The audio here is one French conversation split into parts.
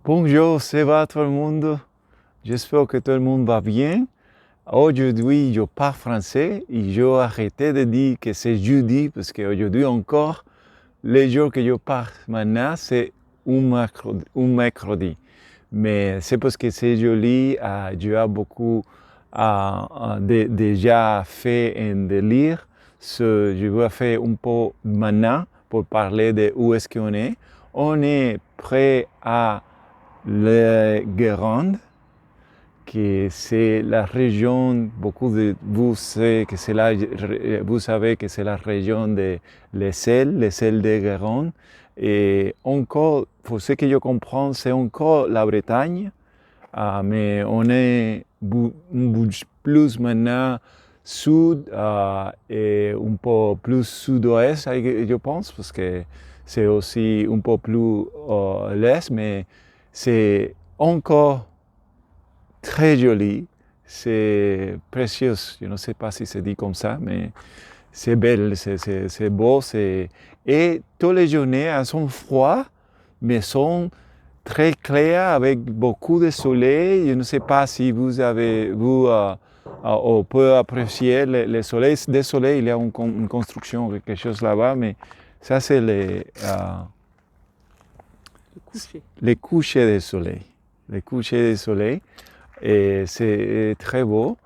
Bonjour, ça va tout le monde? J'espère que tout le monde va bien. Aujourd'hui, je parle français et j'ai arrêté de dire que c'est jeudi parce qu'aujourd'hui encore, les jours que je parle maintenant, c'est un mercredi. Mais c'est parce que c'est joli, j'ai beaucoup déjà fait de lire. Je vais faire un peu maintenant pour parler de où est-ce qu'on est. On est prêt à la Guérande, que c'est la région, beaucoup de vous savez que c'est la région de les sels de Guérande. Et encore, pour ce que je comprends, c'est encore la Bretagne, mais on est plus maintenant sud et un peu plus sud-ouest, je pense, parce que c'est aussi un peu plus l'est, mais c'est encore très joli, c'est précieux, je ne sais pas si c'est dit comme ça, mais c'est belle, c'est beau, et toutes les journées elles sont froides, mais sont très claires avec beaucoup de soleil. Je ne sais pas si vous peut apprécier le soleil. Des soleils, il y a une construction, quelque chose là-bas, mais ça c'est les couchers du soleil. Les couchers du soleil. Et c'est très beau.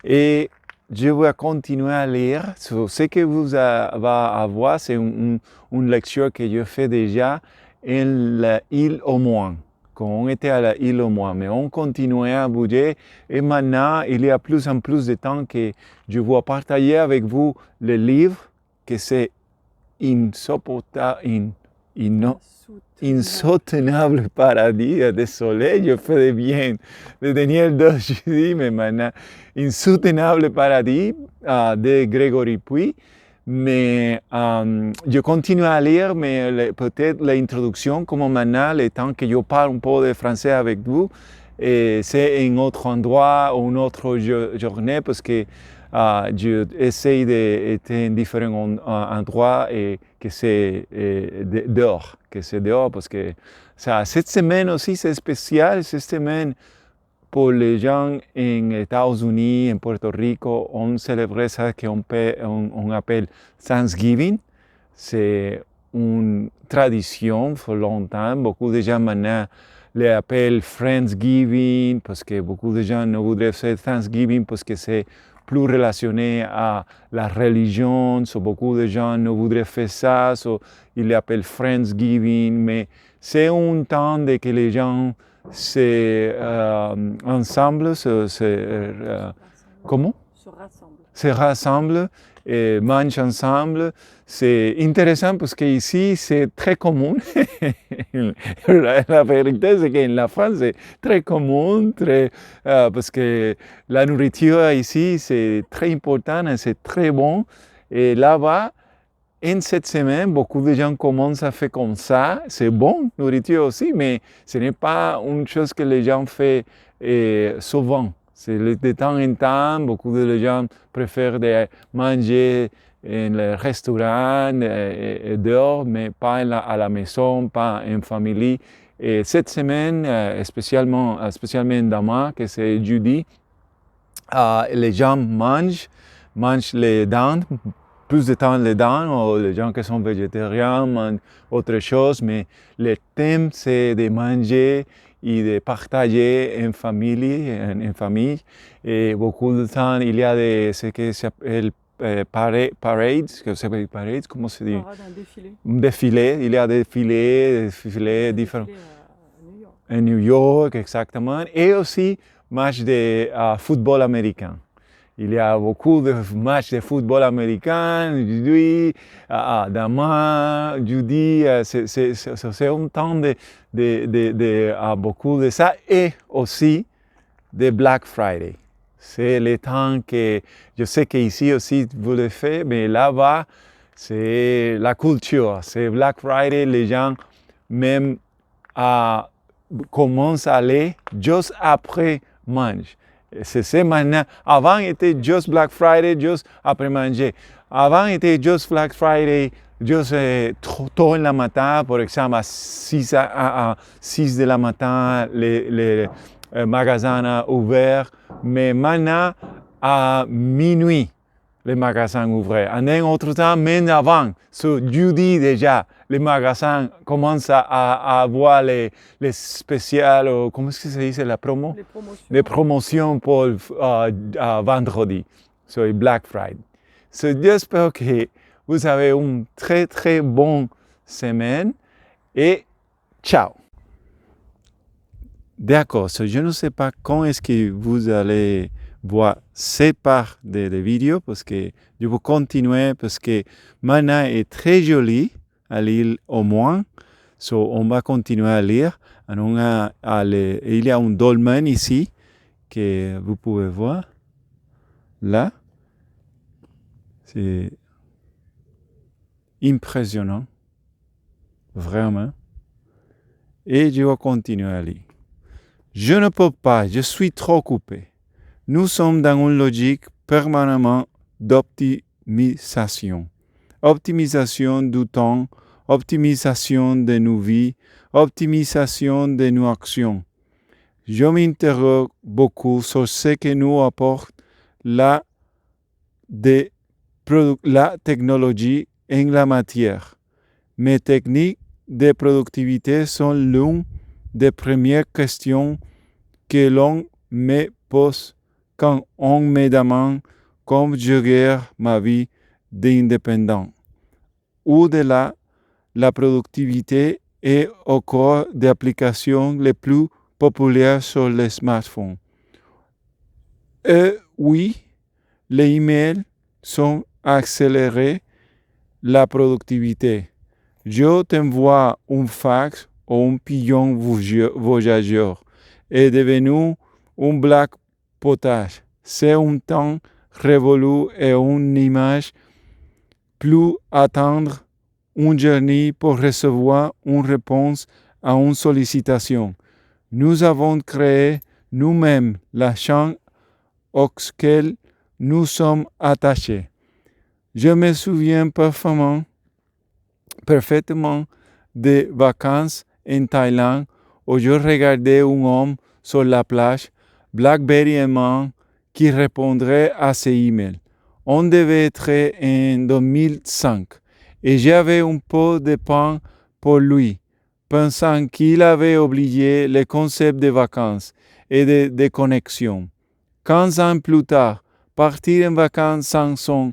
Et je vais continuer à lire. Ce que vous allez avoir, c'est une lecture que je fais déjà en l'île aux Moines. Quand on était à la île aux Moines, mais on continuait à bouger. Et maintenant, il y a plus en plus de temps que je vais partager avec vous le livre que c'est Insoutenable paradis de soleil, je fais bien de Daniel Doshidi, mais maintenant, Insoutenable paradis de Grégory Puy. Mais je continue à lire, mais peut-être l'introduction, comme maintenant, le temps que je parle un peu de français avec vous, et c'est un autre endroit, une autre journée, parce que j'essaie d'être en différents endroits et que c'est dehors, parce que cette semaine aussi c'est spécial, cette semaine pour les gens en États-Unis, en Puerto Rico, on célèbre ça qu'on appelle Thanksgiving. C'est une tradition pour longtemps. Beaucoup de gens maintenant l'appellent Friendsgiving parce que beaucoup de gens ne voudraient faire Thanksgiving parce que c'est plus relationné à la religion. Beaucoup de gens ne voudraient faire ça, ils l'appellent Friendsgiving. Mais c'est un temps de que les gens ensemble, comment? Se rassemblent et mangent ensemble. C'est intéressant parce qu'ici, c'est très commun. La vérité, c'est qu'en la France, c'est très commun, parce que la nourriture ici, c'est très important et c'est très bon. Et là-bas, en cette semaine, beaucoup de gens commencent à faire comme ça. C'est bon, nourriture aussi, mais ce n'est pas une chose que les gens font souvent. C'est de temps en temps, beaucoup de gens préfèrent de manger en le restaurant et dehors, mais pas à la maison, pas en famille. Et cette semaine, spécialement demain, que c'est jeudi, les gens mangent les dents, plus de temps les dents, ou les gens qui sont végétariens mangent autre chose, mais le thème c'est de manger et de partager en famille. Et beaucoup de temps, il y a ce qui s'appelle parades, comment se dit? Un défilé. Il y a des défilés différents. À New York, exactement. Et aussi, match de football américain. Il y a beaucoup de matchs de football américain, jeudi, demain, jeudi, c'est un temps de beaucoup de ça, et aussi de Black Friday. C'est le temps que, je sais qu'ici aussi vous le faites, mais là-bas, c'est la culture. C'est Black Friday, les gens même commencent à aller juste après mange. C'est maintenant. Avant, c'était juste Black Friday, juste après manger. Avant, c'était juste Black Friday, juste tôt le matin, par exemple, à 6 de la matin, les magasins ouverts. Mais maintenant, à minuit, les magasins ouverts. En un autre temps, même avant, sur jeudi déjà, les magasins commencent à avoir les spéciales, comment est-ce que ça dit, c'est la promo? Les promotions pour vendredi, sur Black Friday. J'espère que vous avez une très très bonne semaine et ciao! D'accord, je ne sais pas quand est-ce que vous allez voir ces parts de vidéos parce que je vais continuer parce que maintenant est très joli à lire au moins. On va continuer à lire. Il y a un dolmen ici que vous pouvez voir. Là, c'est impressionnant. Vraiment. Et je vais continuer à lire. Je ne peux pas, je suis trop occupé. Nous sommes dans une logique permanemment d'optimisation. Optimisation du temps, optimisation de nos vies, optimisation de nos actions. Je m'interroge beaucoup sur ce que nous apporte la technologie en la matière. Mes techniques de productivité sont l'une des premières questions que l'on me pose quand on me demande comment je gère ma vie d'indépendant. Au-delà, la productivité est au cœur des applications les plus populaires sur les smartphones. Et oui, les emails sont accélérés la productivité. Je t'envoie un fax ou un pigeon voyageur est devenu un black potage. C'est un temps révolu et une image plus attendre une journée pour recevoir une réponse à une sollicitation. Nous avons créé nous-mêmes la chambre auquel nous sommes attachés. Je me souviens parfaitement des vacances en Thaïlande où je regardais un homme sur la plage, BlackBerry aimant, qui répondrait à ses emails. On devait être en 2005 et j'avais un peu de peine pour lui, pensant qu'il avait oublié le concept de vacances et de déconnexion. 15 ans plus tard, partir en vacances sans son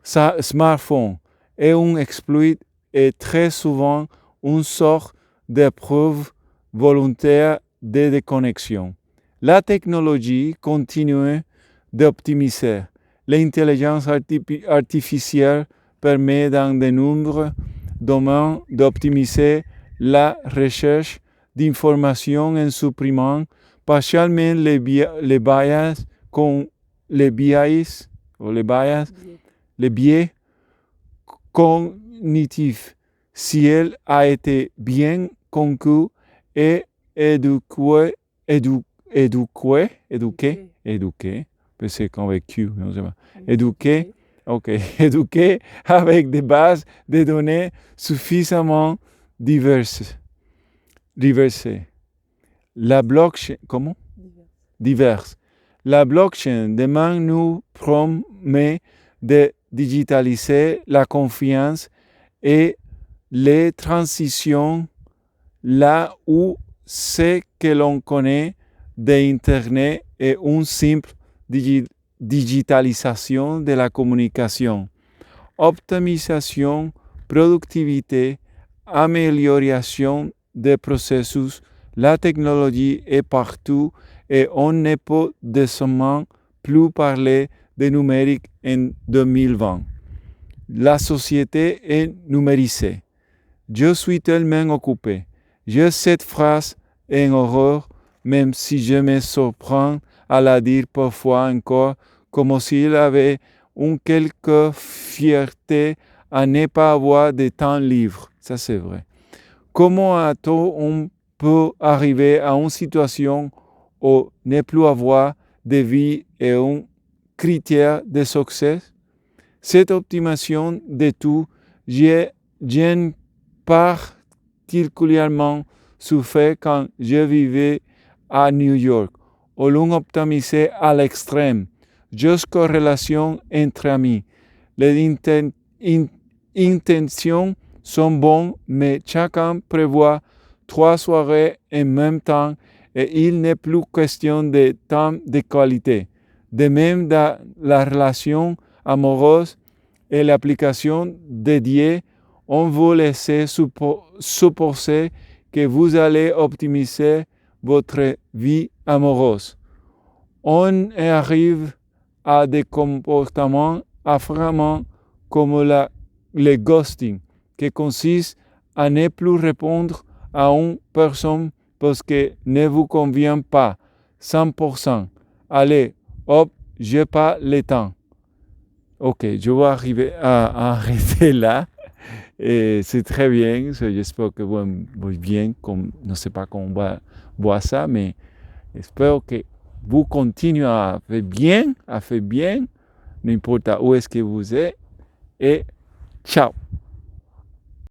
smartphone est un exploit et très souvent une sorte d'épreuve volontaire de déconnexion. La technologie continue d'optimiser. L'intelligence artificielle permet dans de nombreux domaines d'optimiser la recherche d'informations en supprimant partiellement les biais cognitifs si elle a été bien conçue et éduquée, c'est qu'avec Q, non, c'est pas. Éduquée avec des bases de données suffisamment diverses. La blockchain, comment? Diverses. La blockchain demain nous promet de digitaliser la confiance et les transitions là où ce que l'on connaît d'Internet est une simple digitalisation de la communication. Optimisation, productivité, amélioration des processus, la technologie est partout et on ne peut décemment plus parler de numérique en 2020. La société est numérisée. Je suis tellement occupé. J'ai cette phrase en horreur, même si je me surprends à la dire parfois encore, comme s'il avait une quelque fierté à ne pas avoir de temps libre. Ça, c'est vrai. Comment on peut arriver à une situation où ne plus avoir de vie est un critère de succès. Cette optimisation de tout, j'ai particulièrement souffert quand je vivais à New York, où l'on optimisait à l'extrême, jusqu'aux relations entre amis. Les intentions sont bonnes, mais chacun prévoit 3 soirées en même temps et il n'est plus question de temps de qualité. De même, dans la relation amoureuse et l'application dédiée, on vous laisse supposer que vous allez optimiser votre vie amoureuse. On arrive à des comportements affreux comme le ghosting, qui consiste à ne plus répondre à une personne parce qu'elle ne vous convient pas 100%. Allez, hop, j'ai pas le temps. Ok, je vais arriver à arrêter là. Et c'est très bien. J'espère que vous bien. Je ne sais pas comment on va voir ça, mais j'espère que vous continuez à faire bien, n'importe où est-ce que vous êtes. Et ciao!